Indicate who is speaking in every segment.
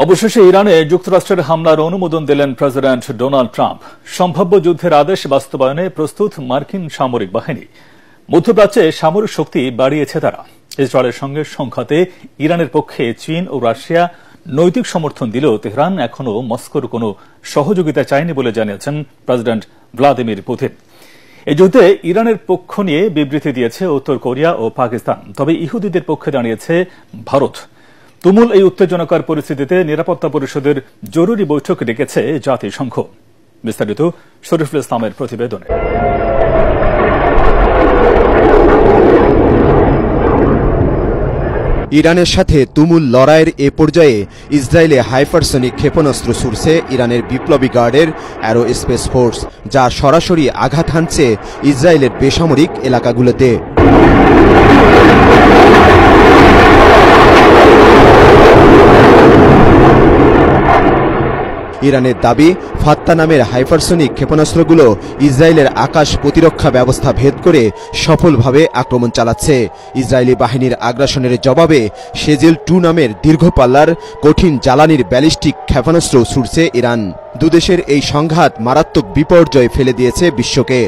Speaker 1: অবশেষে ইরানে যুক্তরাষ্ট্রের হামলার অনুমোদন দিলেন প্রেসিডেন্ট ডোনাল্ড ট্রাম্প। সম্ভাব্য যুদ্ধের আদেশ বাস্তবায়নে প্রস্তুত মার্কিন সামরিক বাহিনী। মধ্যপ্রাচ্যে সামরিক শক্তি বাড়িয়েছে তারা। ইসরায়েলের সঙ্গে সংঘাতে ইরানের পক্ষে চীন ও রাশিয়া নৈতিক সমর্থন দিলেও তেহরান এখনও মস্কোর কোনো সহযোগিতা চায়নি বলে জানিয়েছেন প্রেসিডেন্ট ভ্লাদিমির পুতিন। এই যুদ্ধে ইরানের পক্ষ নিয়ে বিবৃতি দিয়েছে উত্তর কোরিয়া ও পাকিস্তান, তবে ইহুদিদের পক্ষে দাঁড়িয়েছে ভারত। তুমুল এই উত্তেজনাকর পরিস্থিতিতে নিরাপত্তা পরিষদের জরুরি বৈঠক ডেকেছে জাতিসংঘ। বিস্তারিত শরীফুল ইসলামের প্রতিবেদনে।
Speaker 2: ইরানের সাথে তুমুল লড়াইয়ের এ পর্যায়ে ইসরায়েলে হাইপারসনিক ক্ষেপণাস্ত্র ছুড়ছে ইরানের বিপ্লবী গার্ডের অ্যারোস্পেস ফোর্স, যা সরাসরি আঘাত হানছে ইসরায়েলের বেসামরিক এলাকাগুলোতে। ইরানের দাবি, ফাত্তা নামের হাইপারসনিক ক্ষেপণাস্ত্রগুলো ইসরায়েলের আকাশ প্রতিরক্ষা ব্যবস্থা ভেদ করে সফলভাবে আক্রমণ চালাচ্ছে। ইসরায়েলি বাহিনীর আগ্রাসনের জবাবে শেজেল 2 নামের দীর্ঘপাল্লার কঠিন জ্বালানির ব্যালিস্টিক ক্ষেপণাস্ত্র ছুড়ছে ইরান। দুদেশের এই সংঘাত মারাত্মক বিপর্যয় ফেলে দিয়েছে বিশ্বকে।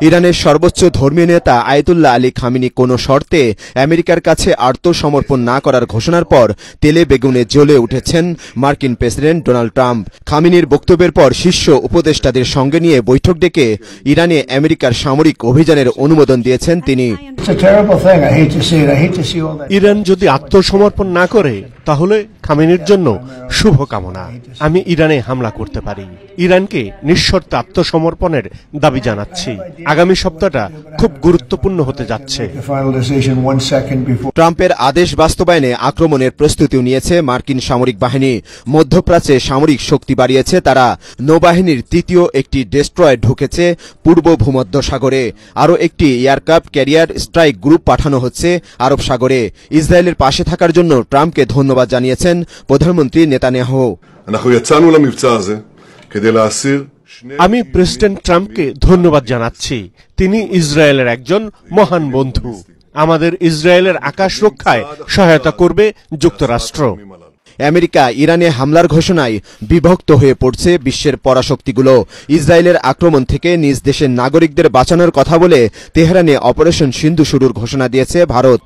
Speaker 2: ইরানের সর্বোচ্চ ধর্মীয় নেতা আয়াতুল্লাহ আলী খামেনি কোনো শর্তে আমেরিকার কাছে আত্মসমর্পণ না করার ঘোষণার পর তেলে বেগুনে জ্বলে উঠেছেন মার্কিন প্রেসিডেন্ট ডোনাল্ড ট্রাম্প। খামেনির বক্তব্যের পর শীর্ষ উপদেষ্টাদের সঙ্গে নিয়ে বৈঠক ডেকে ইরানে আমেরিকার সামরিক অভিযানের অনুমোদন দিয়েছেন তিনি।
Speaker 3: ইরান যদি আত্মসমর্পণ না করে তাহলে খামেনির জন্য শুভকামনা। আমি ইরানে হামলা করতে পারি। ইরানকে নিঃশর্ত আত্মসমর্পণের দাবি জানাচ্ছি। আগামী সপ্তাহটা খুব গুরুত্বপূর্ণ হতে যাচ্ছে।
Speaker 2: ট্রাম্পের আদেশ বাস্তবায়নে আক্রমণের প্রস্তুতিও নিয়েছে মার্কিন সামরিক বাহিনী। মধ্যপ্রাচ্যে সামরিক শক্তি বাড়িয়েছে তারা। নৌবাহিনীর তৃতীয় একটি ডেস্ট্রয়ার ঢুকেছে পূর্ব ভূমধ্য সাগরে। আরও একটি এয়ারক্রাফট ক্যারিয়ার স্ট্রাইক গ্রুপ পাঠানো হচ্ছে আরব সাগরে। ইসরায়েলের পাশে থাকার জন্য ট্রাম্পকে ধন্যবাদ জানিয়েছেন প্রধানমন্ত্রী নেতানিয়াহু।
Speaker 3: আমি প্রেসিডেন্ট ট্রাম্পকে ধন্যবাদ জানাচ্ছি। তিনি ইসরায়েলের একজন মহান বন্ধু। আমাদের ইসরায়েলের আকাশ রক্ষায় সহায়তা করবে যুক্তরাষ্ট্র।
Speaker 2: আমেরিকা ইরানে হামলার ঘোষণায় বিভক্ত হয়ে পড়ছে বিশ্বের পরাশক্তিগুলো। ইসরায়েলের আক্রমণ থেকে নিজ দেশের নাগরিকদের বাঁচানোর কথা বলে তেহরানে অপারেশন সিন্ধু শুরুর ঘোষণা দিয়েছে ভারত।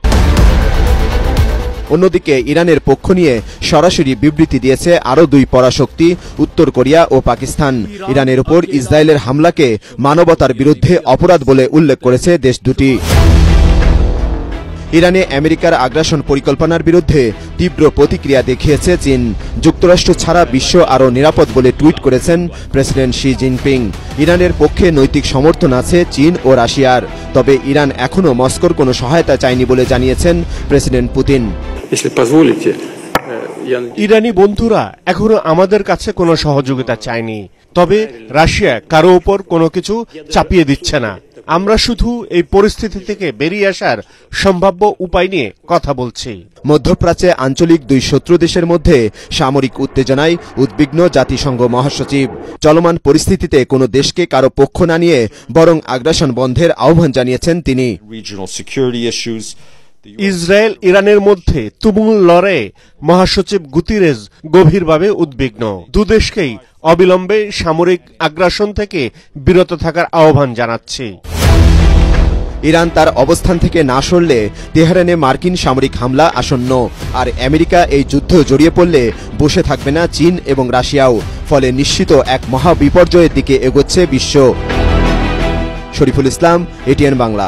Speaker 2: অন্যদিকে ইরানের পক্ষ নিয়ে সরাসরি বিবৃতি দিয়েছে আরও 2 পরাশক্তি, উত্তর কোরিয়া ও পাকিস্তান। ইরানের উপর ইসরায়েলের হামলাকে মানবতার বিরুদ্ধে অপরাধ বলে উল্লেখ করেছে দেশ দুটি। ইরানে আমেরিকার আগ্রাসন পরিকল্পনার বিরুদ্ধে তীব্র প্রতিক্রিয়া দেখিয়েছে চীন। যুক্তরাষ্ট্র ছাড়া বিশ্ব আরও নিরাপদ বলে টুইট করেছেন প্রেসিডেন্ট শি জিনপিং। ইরানের পক্ষে নৈতিক সমর্থন আছে চীন ও রাশিয়ার, তবে ইরান এখনও মস্কোর কোনো সহায়তা চায়নি বলে জানিয়েছেন প্রেসিডেন্ট পুতিন।
Speaker 3: ইরানি বন্ধুরা এখনো আমাদের কাছে কোনো সহযোগিতা চায়নি, তবে রাশিয়া কারো ওপর কোনো কিছু চাপিয়ে দিচ্ছে না। আমরা শুধু এই পরিস্থিতি থেকে বেরিয়ে আসার সম্ভাব্য উপায় নিয়ে কথা বলছি।
Speaker 2: মধ্যপ্রাচ্যে আঞ্চলিক 2 শত্রু দেশের মধ্যে সামরিক উত্তেজনায় উদ্বিগ্ন জাতিসংঘ মহাসচিব। চলমান পরিস্থিতিতে কোনো দেশকে কারো পক্ষ না নিয়ে বরং আগ্রাসন বন্ধের আহ্বান জানিয়েছেন তিনি।
Speaker 3: ইসরায়েল ইরানের মধ্যে তুমুল লড়াইয়ে মহাসচিব গুতিরেজ গভীরভাবে উদ্বিগ্ন। দুদেশকেই অবিলম্বে সামরিক আগ্রাসন থেকে বিরত থাকার আহ্বান জানাচ্ছে।
Speaker 2: ইরান তার অবস্থান থেকে না সরলে তেহরানে মার্কিন সামরিক হামলা আসন্ন। আর আমেরিকা এই যুদ্ধ জড়িয়ে পড়লে বসে থাকবে না চীন এবং রাশিয়াও। ফলে নিশ্চিত এক মহা বিপর্যয়ের দিকে এগোচ্ছে বিশ্ব। শরীফুল ইসলাম, এটিএন বাংলা।